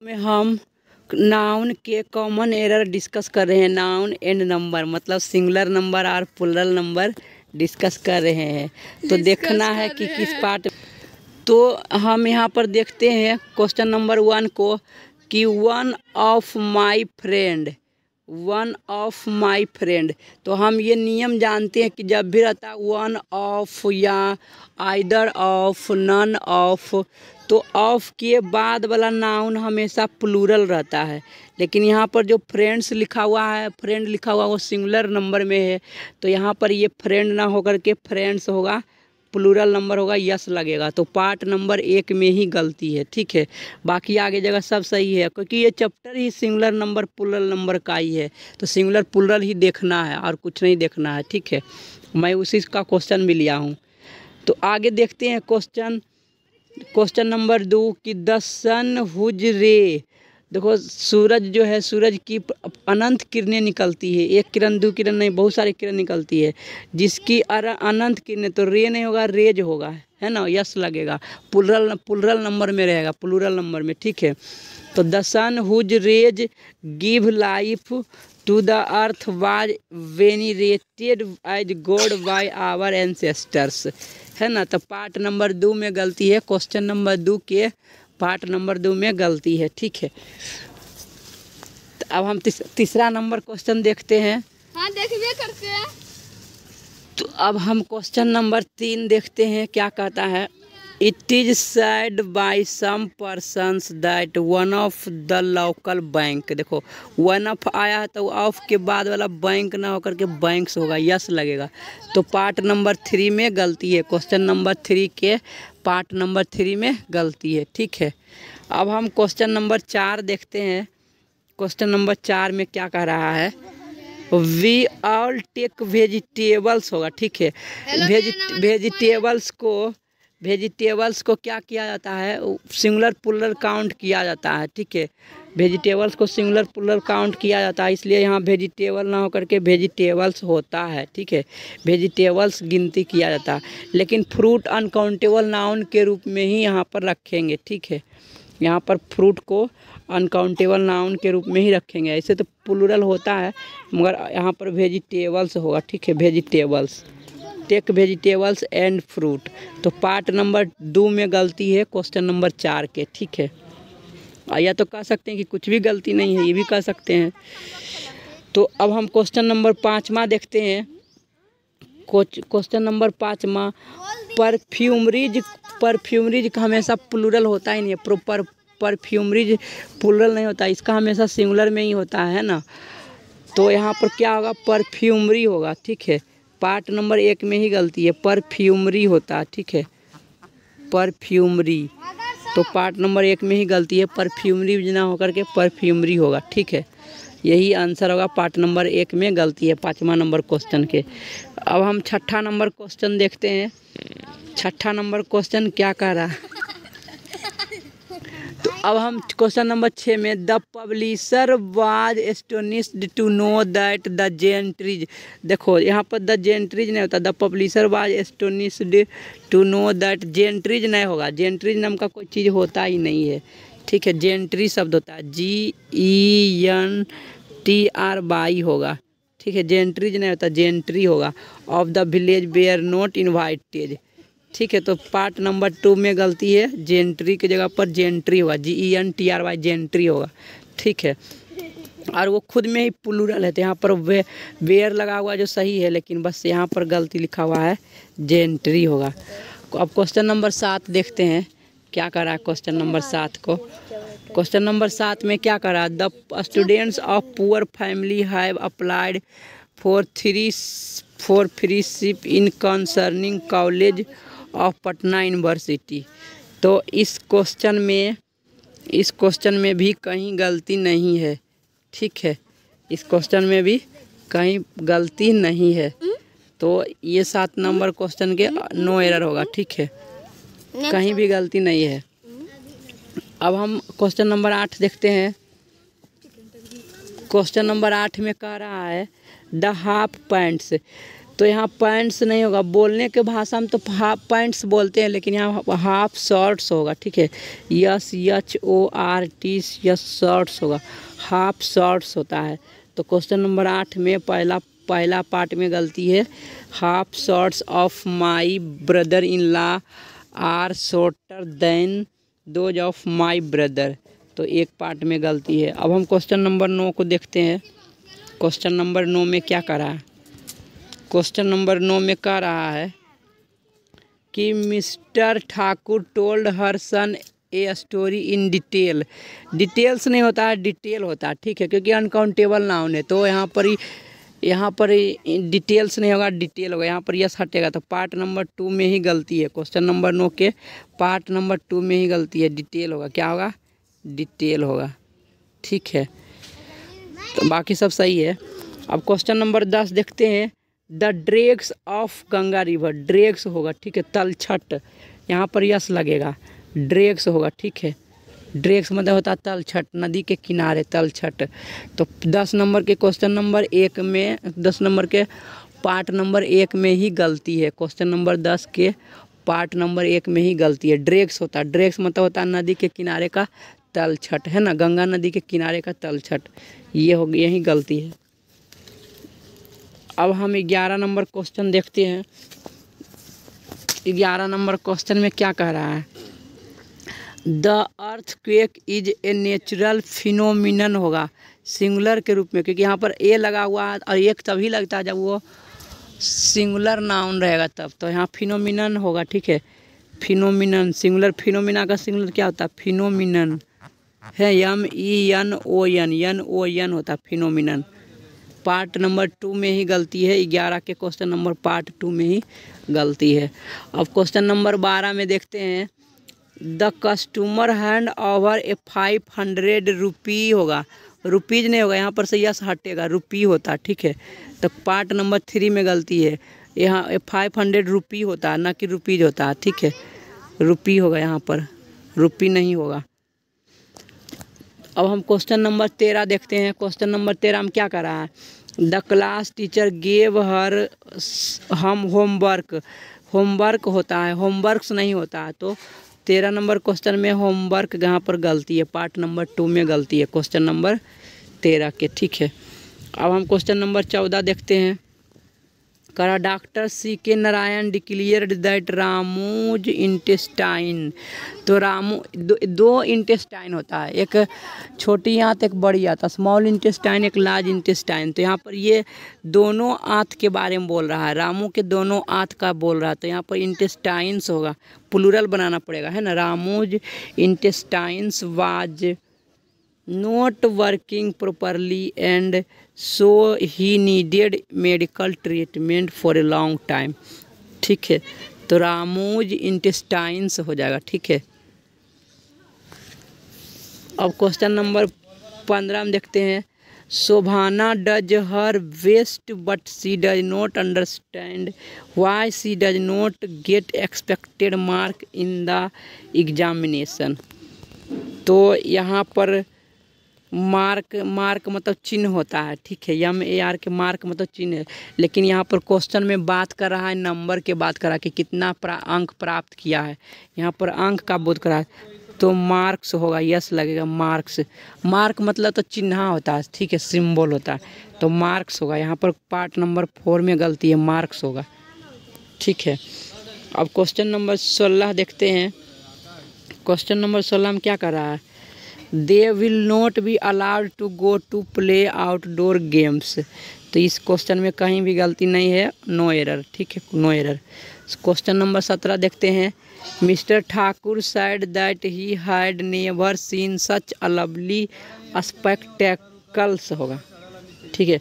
में हम नाउन के कॉमन एरर डिस्कस कर रहे हैं। नाउन एंड नंबर मतलब सिंगुलर नंबर और प्लूरल नंबर डिस्कस कर रहे हैं। तो देखना है कि किस पार्ट। तो हम यहाँ पर देखते हैं क्वेश्चन नंबर 1 को कि वन ऑफ माई फ्रेंड। तो हम ये नियम जानते हैं कि जब भी रहता है वन ऑफ या आइदर ऑफ, नन ऑफ, तो ऑफ के बाद वाला नाउन हमेशा प्लूरल रहता है। लेकिन यहाँ पर जो फ्रेंड लिखा हुआ वो सिंगुलर नंबर में है। तो यहाँ पर ये फ्रेंड ना होकर के फ्रेंड्स होगा, प्लूरल नंबर होगा, यस लगेगा। तो पार्ट नंबर 1 में ही गलती है, ठीक है। बाकी आगे जगह सब सही है क्योंकि ये चैप्टर ही सिंगुलर नंबर प्लूरल नंबर का ही है। तो सिंगुलर प्लूरल ही देखना है और कुछ नहीं देखना है, ठीक है। मैं उसी का क्वेश्चन भी लिया हूँ। तो आगे देखते हैं क्वेश्चन नंबर 2 कि द सन हुज रे। देखो सूरज जो है, सूरज की अनंत किरणें निकलती है। एक किरण, दो किरण नहीं, बहुत सारी किरण निकलती है जिसकी अनंत किरणें। तो रे नहीं होगा, रेज होगा, है ना, यस लगेगा। प्लूरल नंबर में रहेगा, प्लूरल नंबर में, ठीक है। तो the sun whose rays give life to the earth was venerated as god by our ancestors, है ना। तो पार्ट नंबर 2 में गलती है। क्वेश्चन नंबर 2 के पार्ट नंबर 2 में गलती है, ठीक है। तो अब हम तीसरा नंबर क्वेश्चन देखते हैं। हाँ, देखिए करते हैं। तो अब हम क्वेश्चन नंबर 3 देखते हैं क्या कहता है। It is said by some persons that one of the local bank. देखो वन ऑफ आया है तो ऑफ के बाद वाला बैंक ना होकर के बैंक्स होगा, यस लगेगा। तो पार्ट नंबर 3 में गलती है। क्वेश्चन नंबर 3 के पार्ट नंबर 3 में गलती है, ठीक है। अब हम क्वेश्चन नंबर 4 देखते हैं। क्वेश्चन नंबर 4 में क्या कह रहा है, वी ऑल टेक वेजिटेबल्स होगा, ठीक है। वेजिटेबल्स को क्या किया जाता है, सिंगुलर प्लूरल काउंट किया जाता है, ठीक है। वेजिटेबल्स को सिंगुलर प्लूरल काउंट किया जाता है, इसलिए यहाँ वेजिटेबल ना होकर के वेजिटेबल्स होता है, ठीक है। वेजिटेबल्स गिनती किया जाता है, लेकिन फ्रूट अनकाउंटेबल नाउन के रूप में ही यहाँ पर रखेंगे, ठीक है। यहाँ पर फ्रूट को अनकाउंटेबल नाउन के रूप में ही रखेंगे। ऐसे तो प्लूरल होता है मगर यहाँ पर वेजिटेबल्स होगा, ठीक है। Vegetables, take vegetables and fruit. तो पार्ट नंबर 2 में गलती है क्वेश्चन नंबर 4 के, ठीक है। या तो कह सकते हैं कि कुछ भी गलती नहीं है, ये भी कह सकते हैं। तो अब हम क्वेश्चन नंबर 5वां देखते हैं। क्वेश्चन नंबर 5वां, परफ्यूमरीज का हमेशा प्लूरल होता ही नहीं है। प्रॉपर परफ्यूमरीज प्लूरल नहीं होता, इसका हमेशा सिंगुलर में ही होता है ना। तो यहाँ पर क्या होगा, परफ्यूमरी होगा, ठीक है। पार्ट नंबर 1 में ही गलती है, परफ्यूमरी होता है, ठीक है, परफ्यूमरी। तो पार्ट नंबर 1 में ही गलती है, परफ्यूमरी ना होकर के परफ्यूमरी होगा, ठीक है। यही आंसर होगा, पार्ट नंबर 1 में गलती है 5वां नंबर क्वेश्चन के। अब हम 6ठा नंबर क्वेश्चन देखते हैं। 6ठा नंबर क्वेश्चन क्या कह रहा है। तो अब हम क्वेश्चन नंबर 6 में, the publisher was astonished to know that the gentries. देखो यहाँ पर द जेंट्रीज नहीं होता, the publisher was astonished to know that, gentries नहीं होगा। जेंट्रीज नाम का कोई चीज़ होता ही नहीं है, ठीक है। जेंट्री शब्द होता है, GENTRY होगा, ठीक है। जेंट्रीज नहीं होता, जेंट्री होगा। Of the village were not invited, ठीक है। तो पार्ट नंबर 2 में गलती है, जेंट्री की जगह पर जेंट्री होगा, GENTRY जेंट्री होगा, ठीक है। और वो खुद में ही प्लूरल है, तो यहाँ पर वेयर लगा हुआ जो सही है, लेकिन बस यहाँ पर गलती लिखा हुआ है, जेंट्री होगा। अब क्वेश्चन नंबर 7 देखते हैं क्या कर रहा है। क्वेश्चन नंबर 7 को, क्वेश्चन नंबर 7 में क्या कर रहा है, the students of poor family have applied for freeship in concerning college of Patna university. तो इस क्वेश्चन में भी कहीं गलती नहीं है, ठीक है। इस क्वेश्चन में भी कहीं गलती नहीं है। तो ये 7 नंबर क्वेश्चन के नो एरर होगा, ठीक है, कहीं भी गलती नहीं है। अब हम क्वेश्चन नंबर 8 देखते हैं। क्वेश्चन नंबर 8 में कह रहा है द हाफ पैंट्स। तो यहाँ पैंट्स नहीं होगा, बोलने के भाषा में तो हाफ पैंट्स बोलते हैं, लेकिन यहाँ हाफ शर्ट्स होगा। ठीक है, SHORT यस शर्ट्स होगा, हाफ शर्ट्स होता है। तो क्वेश्चन नंबर 8 में पहला पार्ट में गलती है। Half shirts of my brother in law are shorter than those of my brother. तो एक पार्ट में गलती है। अब हम क्वेश्चन नंबर 9 को देखते हैं। क्वेश्चन नंबर 9 में क्या कह रहा है? क्वेश्चन नंबर 9 में कह रहा है कि mister Thakur told her son a story in detail. Details नहीं होता है, डिटेल होता है। ठीक है, क्योंकि अनकाउंटेबल नाउन है, तो यहाँ पर डिटेल्स नहीं होगा, डिटेल होगा। यहाँ पर यस हटेगा, तो पार्ट नंबर 2 में ही गलती है। क्वेश्चन नंबर 9 के पार्ट नंबर 2 में ही गलती है, डिटेल होगा। क्या होगा? डिटेल होगा। ठीक है, तो बाकी सब सही है। अब क्वेश्चन नंबर 10 देखते हैं। द ड्रेग्स ऑफ गंगा रिवर, ड्रेग्स होगा। ठीक है, तलछट, यहाँ पर यस लगेगा, ड्रेग्स होगा। ठीक है, ड्रेग्स मतलब होता है तलछट, नदी के किनारे तलछट। तो 10 नंबर के क्वेश्चन नंबर 1 में 10 नंबर के पार्ट नंबर 1 में ही गलती है। क्वेश्चन नंबर 10 के पार्ट नंबर 1 में ही गलती है। ड्रेग्स होता है, ड्रेग्स मतलब होता है नदी के किनारे का तलछट, है ना, गंगा नदी के किनारे का तलछट। ये हो गई, यही गलती है। अब हम 11 नंबर क्वेश्चन देखते हैं। 11 नंबर क्वेश्चन में क्या कह रहा है? The earthquake is a natural phenomenon होगा, सिंगुलर के रूप में, क्योंकि यहाँ पर ए लगा हुआ है और एक तभी लगता है जब वो सिंगुलर नाउन रहेगा तब। तो यहाँ फिनोमिनन होगा। ठीक है, फिनोमिनन सिंगुलर, फिनोमिना का सिंगुलर क्या होता है? फिनोमिनन है, ME NON होता है फिनोमिनन। पार्ट नंबर 2 में ही गलती है। 11 के क्वेश्चन नंबर पार्ट 2 में ही गलती है। अब क्वेश्चन नंबर 12 में देखते हैं। द कस्टमर हैंड ओवर ए 500 रुपी होगा, रुपीज़ नहीं होगा, यहाँ पर से यस हटेगा, रुपी होता है। ठीक है, तो पार्ट नंबर 3 में गलती है। यहाँ 500 रुपी होता है, ना कि रुपीज़ होता है। ठीक है, रुपी होगा, यहाँ पर रुपी नहीं होगा। अब हम क्वेश्चन नंबर 13 देखते हैं। क्वेश्चन नंबर 13 में क्या कर रहा है? The class teacher gave her हम होमवर्क, होमवर्क होता है, होमवर्क्स नहीं होता है। तो 13 नंबर क्वेश्चन में होमवर्क यहाँ पर गलती है, पार्ट नंबर 2 में गलती है क्वेश्चन नंबर 13 के। ठीक है, अब हम क्वेश्चन नंबर 14 देखते हैं। करा doctor C.K. Narayan declared that Ramu's intestine. तो दो इंटेस्टाइन होता है, एक छोटी आंत एक बड़ी आंत, स्मॉल इंटेस्टाइन एक लार्ज इंटेस्टाइन। तो यहाँ पर ये दोनों आंत के बारे में बोल रहा है, रामू के दोनों आंत का बोल रहा है। तो यहाँ पर इंटेस्टाइन्स होगा, प्लूरल बनाना पड़ेगा, है ना। Ramu's intestines was not working properly and so he needed medical treatment for a long time. ठीक है, तो रामूज इंटेस्टाइन्स हो जाएगा। ठीक है, अब क्वेश्चन नंबर 15 में देखते हैं। Shobhana does her best but she does not understand why she does not get expected mark in the examination. तो यहाँ पर मार्क मतलब चिन्ह होता है। ठीक है, MAR के मार्क मतलब चिन्ह है, लेकिन यहाँ पर क्वेश्चन में बात कर रहा है नंबर के, बात कर रहा है कि कितना अंक प्राप्त किया है। यहाँ पर अंक का बोध कर रहा है, तो मार्क्स होगा, यस लगेगा, मार्क्स। मार्क मतलब तो चिन्ह होता है। ठीक है, सिंबल होता है, तो मार्क्स होगा। यहाँ पर पार्ट नंबर 4 में गलती है, मार्क्स होगा। ठीक है, अब क्वेश्चन नंबर 16 देखते हैं। क्वेश्चन नंबर 16 में क्या कर रहा है? They will not be allowed to go to play outdoor games. तो इस क्वेश्चन में कहीं भी गलती नहीं है, नो एरर। ठीक है, नो एरर। क्वेश्चन नंबर 17 देखते हैं। Mister Thakur said that he had never seen such a lovely spectacles होगा। ठीक है,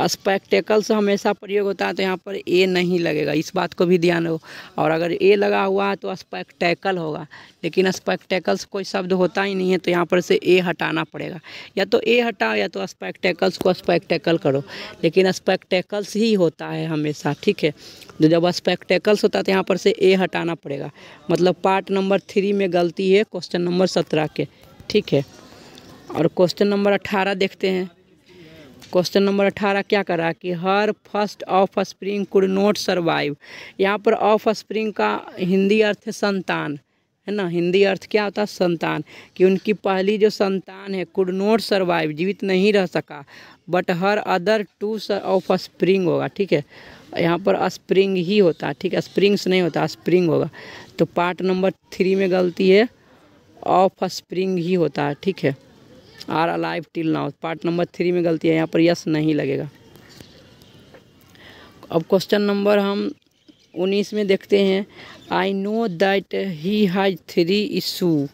स्पेक्टेकल्स हमेशा प्रयोग होता है, तो यहाँ पर ए नहीं लगेगा, इस बात को भी ध्यान हो। और अगर ए लगा हुआ है तो स्पेक्टेकल होगा, लेकिन स्पेक्टेकल्स कोई शब्द होता ही नहीं है, तो यहाँ पर से ए हटाना पड़ेगा। या तो ए हटाओ या तो स्पेक्टेकल्स को स्पेक्टेकल करो, लेकिन स्पेक्टेकल्स ही होता है हमेशा। ठीक है, तो जब स्पेक्टेकल्स होता है तो यहाँ पर से ए हटाना पड़ेगा। मतलब पार्ट नंबर 3 में गलती है क्वेश्चन नंबर 17 के। ठीक है, और क्वेश्चन नंबर 18 देखते हैं। क्वेश्चन नंबर 18 क्या कर रहा है कि her first offspring could not survive. यहाँ पर ऑफ स्प्रिंग का हिंदी अर्थ है संतान, है ना। हिंदी अर्थ क्या होता है? संतान। कि उनकी पहली जो संतान है कुड नॉट सर्वाइव, जीवित नहीं रह सका, but her other two of spring होगा, ठीक है। यहाँ पर स्प्रिंग ही होता है, ठीक है, स्प्रिंग्स नहीं होता, स्प्रिंग होगा। तो पार्ट नंबर 3 में गलती है, ऑफ स्प्रिंग ही होता है, ठीक है। Are alive till now, part number 3 में गलती है, यहाँ पर यस नहीं लगेगा। अब क्वेश्चन नंबर हम 19 में देखते हैं, I know that he has 3 issue.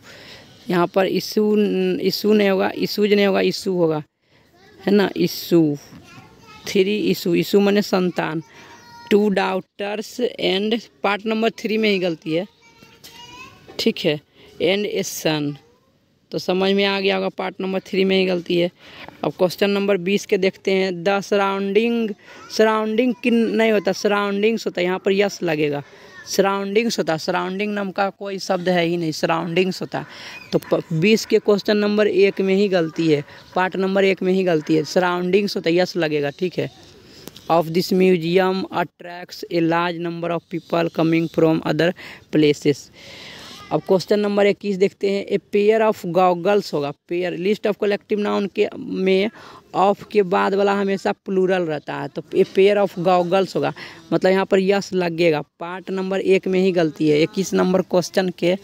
यहाँ पर इशू नहीं होगा, इशूज नहीं होगा, इशू होगा, है ना। इशू 3 इशू माने संतान। 2 डाउटर्स एंड, पार्ट नंबर 3 में ही गलती है, ठीक है। एंड ए सन, तो समझ में आ गया होगा, पार्ट नंबर 3 में ही गलती है। अब क्वेश्चन नंबर 20 के देखते हैं, द सराउंडिंग की नहीं होता, सराउंडिंग्स होता है, यहाँ पर यस लगेगा। सराउंडिंग्स होता है, सराउंडिंग नाम का कोई शब्द है ही नहीं, सराउंडिंग्स होता है। तो 20 के क्वेश्चन नंबर 1 में ही गलती है, पार्ट नंबर 1 में ही गलती है, सराउंडिंग्स होता है, यस लगेगा, ठीक है। Of this museum attracts a large number of people coming from other places. अब क्वेश्चन नंबर 21 देखते हैं, ए पेयर ऑफ गॉगल्स होगा। Pair list of collective noun के में ऑफ के बाद वाला हमेशा प्लूरल रहता है, तो ए पेयर ऑफ गॉगल्स होगा, मतलब यहाँ पर यस लगेगा। पार्ट नंबर 1 में ही गलती है, 21 नंबर क्वेश्चन के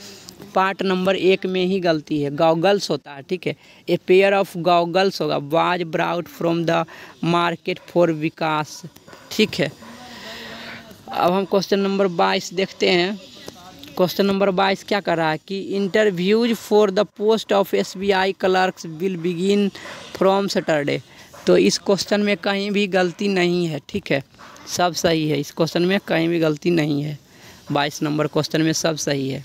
पार्ट नंबर 1 में ही गलती है, गॉगल्स होता है, ठीक है। ए पेयर ऑफ गॉगल्स होगा, was brought from the market for Vikas, ठीक है। अब हम क्वेश्चन नंबर 22 देखते हैं। क्वेश्चन नंबर 22 क्या कर रहा है कि interviews for the post of SBI clerks will begin from Saturday. तो इस क्वेश्चन में कहीं भी गलती नहीं है, ठीक है, सब सही है। इस क्वेश्चन में कहीं भी गलती नहीं है, 22 नंबर क्वेश्चन में सब सही है।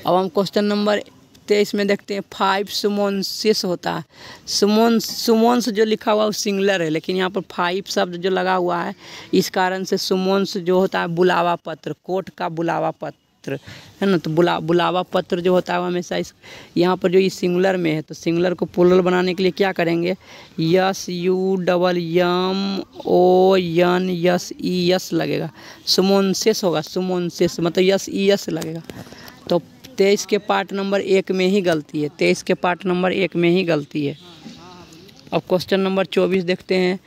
अब हम क्वेश्चन नंबर 23 में देखते हैं, 5 सुमोन्सेस होता है। सुमोन्स जो लिखा हुआ है वो सिंगुलर है, लेकिन यहाँ पर 5 शब्द जो लगा हुआ है, इस कारण से सुमोन्स जो होता है बुलावा पत्र, कोर्ट का बुलावा पत्र, है ना। तो बुलावा पत्र जो होता है वो हमेशा इस यहाँ पर जो ये सिंगुलर में है, तो सिंगुलर को प्लूरल बनाने के लिए क्या करेंगे, SUMMONS लगेगा, सुमोन्सेस होगा, सुमोन्सेस मतलब यस लगेगा। तो 23 के पार्ट नंबर 1 में ही गलती है, 23 के पार्ट नंबर 1 में ही गलती है। अब क्वेश्चन नंबर 24 देखते हैं,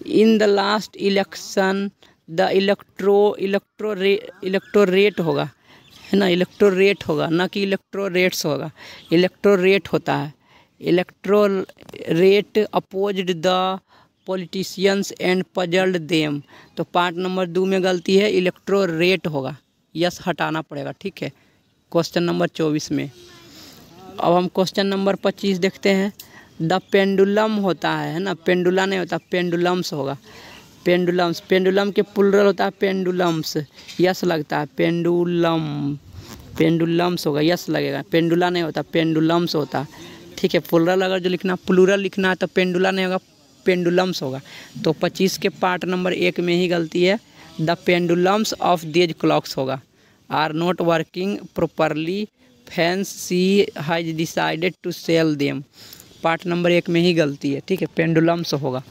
in the last election the electorate होगा, है ना, इलेक्टोरेट होगा, ना कि इलेक्टोरेट्स होगा, इलेक्टोरेट होता है। Electorate opposed the politicians and puzzled them, तो पार्ट नंबर 2 में गलती है, इलेक्टोरेट होगा, यस हटाना पड़ेगा, ठीक है, क्वेश्चन नंबर 24 में। अब हम क्वेश्चन नंबर 25 देखते हैं, द पेंडुलम होता है ना, पेंडुला नहीं होता, पेंडुलम्स होगा, पेंडुलम्स, पेंडुलम के प्लूरल होता है पेंडुलम्स, यस लगता है, पेंडुलम्स होगा, यस लगेगा, पेंडुला नहीं होता, पेंडुलम्स होता, ठीक है। प्लूरल अगर जो लिखना प्लूरल लिखना है तो पेंडुला नहीं होगा, पेंडुलम्स होगा। तो 25 के पार्ट नंबर 1 में ही गलती है, the pendulums of these clocks होगा are not working properly, fancy has decided to sell them, part number 1 में ही गलती है, ठीक है, पेंडुलम्स होगा।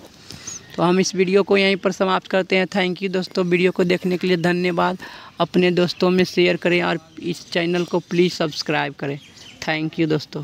तो हम इस वीडियो को यहीं पर समाप्त करते हैं। थैंक यू दोस्तों, वीडियो को देखने के लिए धन्यवाद। अपने दोस्तों में शेयर करें और इस चैनल को प्लीज़ सब्सक्राइब करें। थैंक यू दोस्तों।